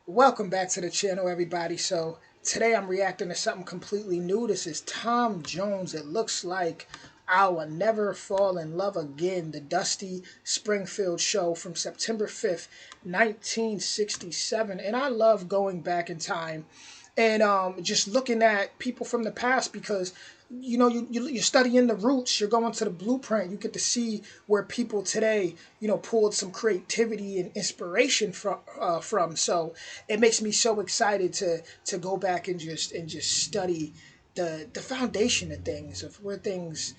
Welcome back to the channel, everybody. So today I'm reacting to something completely new. This is Tom Jones. It looks like I will never fall in love again. The Dusty Springfield show from September 5th, 1967. And I love going back in time and just looking at people from the past because you're studying the roots, you're going to the blueprint, you get to see where people today pulled some creativity and inspiration from. So it makes me so excited to go back and just study the foundation of things, of where things,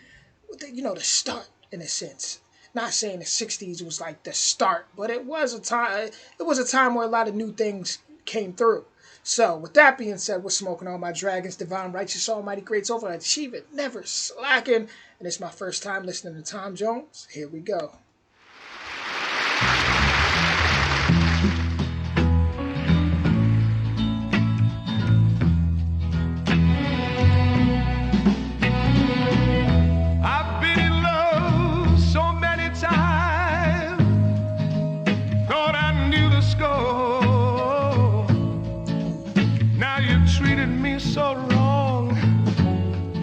the start, in a sense. Not saying the 60s was like the start, but it was a time where a lot of new things came through. So, with that being said, we're smoking all my dragons, divine, righteous, almighty, greats, over, achieving, never slacking. And it's my first time listening to Tom Jones. Here we go. I've been in love so many times, thought I knew the score. Now you've treated me so wrong,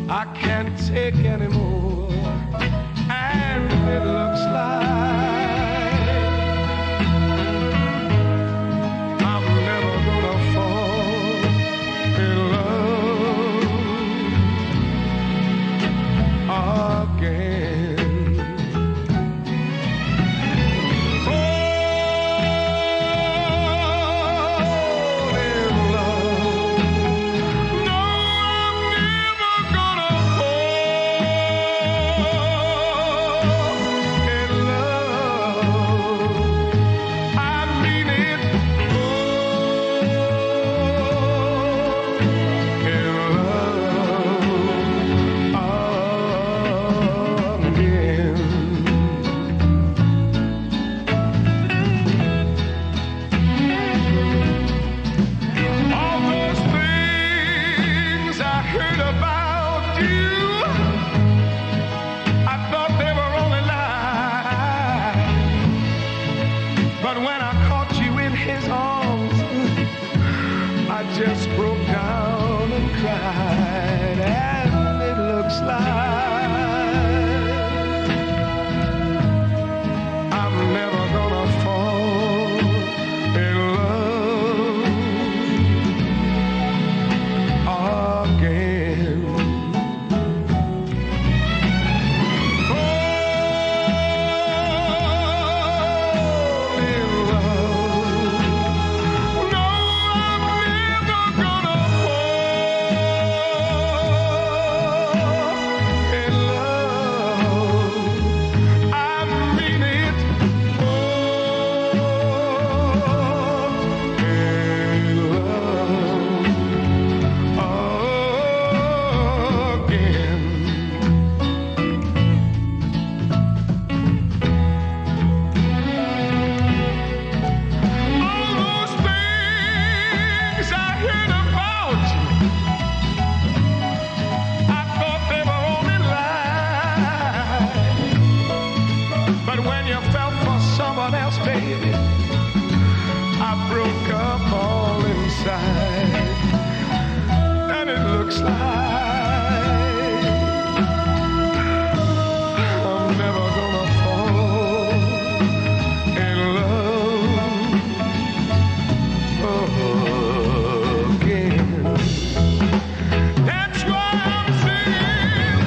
I can't take anymore. And it looks like I'm never gonna fall in love again. Fall in love. No, I'm never gonna fall in love. I mean it. Fall in love again. All those things I heard about you, I thought they were only lies. But when I caught you in his arms, I just broke down and cried. And it looks like I'm never gonna fall in love again. Fall in love. No, I'm never gonna fall in love. I mean it. Fall in love again. All those things I heard about you, I thought they were only lies. But when you felt for someone else, baby, I broke up all inside. And it looks like I'm never gonna fall in love again. That's why I'm singing.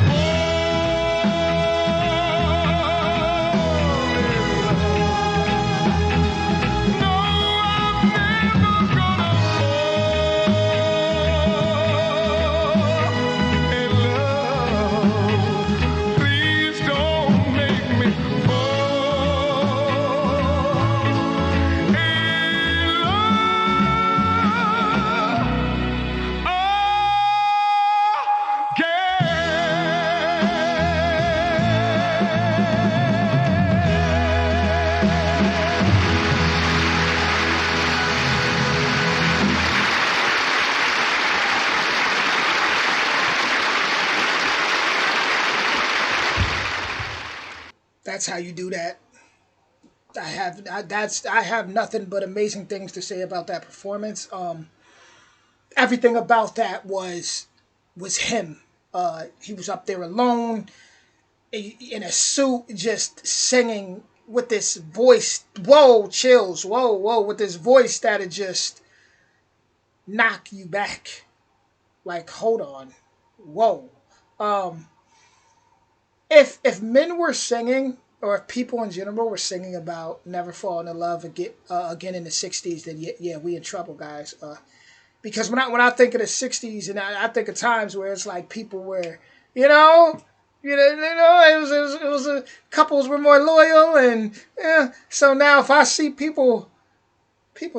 No, I'm never gonna fall in love. Please don't make me fall in That's how you do that. I have nothing but amazing things to say about that performance. Everything about that was him. He was up there alone in a suit, just singing with this voice. Whoa, chills. Whoa, whoa, with this voice that'd just knock you back. Like, hold on, whoa. Um, if men were singing, or if people in general were singing about never falling in love again in the '60s, then yeah, we in trouble, guys. Because when I think of the '60s, and I think of times where it's like people were, you know, it was couples were more loyal, and yeah. So now if I see people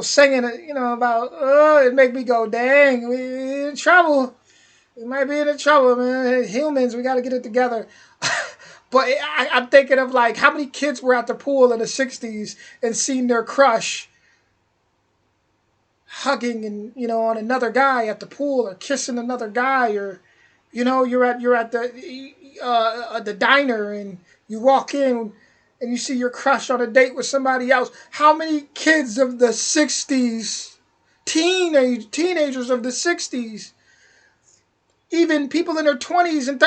singing, about, it make me go, dang, we in trouble. We might be in trouble, man. Humans, we got to get it together. But I'm thinking of like how many kids were at the pool in the '60s and seen their crush hugging and on another guy at the pool, or kissing another guy, or you're at the diner, and you walk in and you see your crush on a date with somebody else. How many kids of the '60s, teenagers of the '60s, even people in their 20s and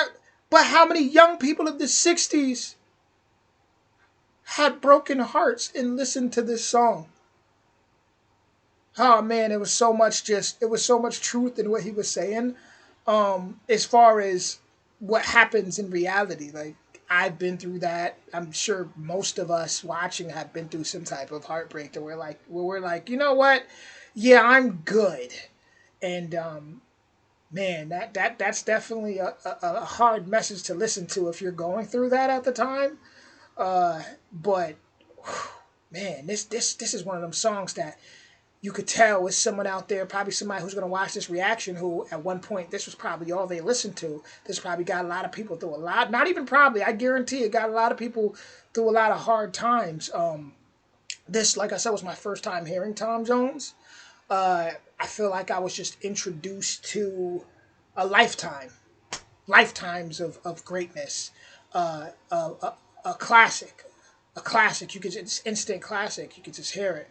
but how many young people of the '60s had broken hearts and listened to this song? Oh man, it was so much truth in what he was saying. As far as what happens in reality, like, I've been through that. I'm sure most of us watching have been through some type of heartbreak that we're like, you know what? Yeah, I'm good. And man, that's definitely a hard message to listen to if you're going through that at the time. But man, this is one of them songs that you could tell is someone out there, probably somebody who's going to watch this reaction, who at one point this was probably all they listened to. This probably got a lot of people through a lot, not even probably, I guarantee it got a lot of people through a lot of hard times. This, like I said, was my first time hearing Tom Jones. I feel like I was just introduced to a lifetimes of greatness, a classic, a classic. You could, it's instant classic. You could just hear it.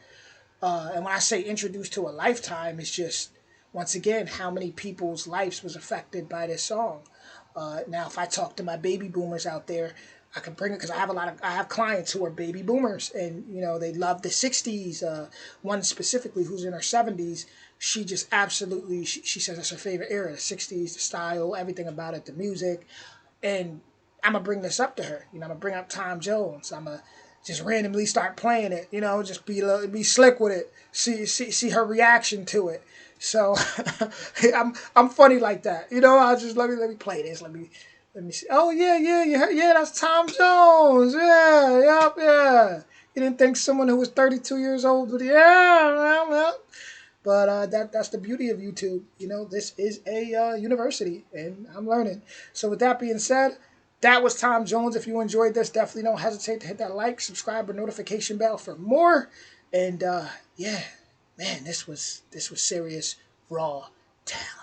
And when I say introduced to a lifetime, it's just, once again, how many people's lives was affected by this song. Now, if I talk to my baby boomers out there, I can bring it because I have clients who are baby boomers, and they love the '60s. One specifically who's in her '70s, she just absolutely, she says that's her favorite era, the '60s, the style, everything about it, the music, and I'm gonna bring this up to her. I'm gonna bring up Tom Jones. I'm gonna just randomly start playing it. Just be slick with it. See her reaction to it. So I'm funny like that. I just let me play this. Let me see. Oh yeah. That's Tom Jones. Yeah, yep, yeah. You didn't think someone who was 32 years old would? Yeah, well. But that's the beauty of YouTube. This is a university, and I'm learning. So with that being said, that was Tom Jones. If you enjoyed this, definitely don't hesitate to hit that like, subscribe, or notification bell for more. And yeah, man, this was serious raw talent.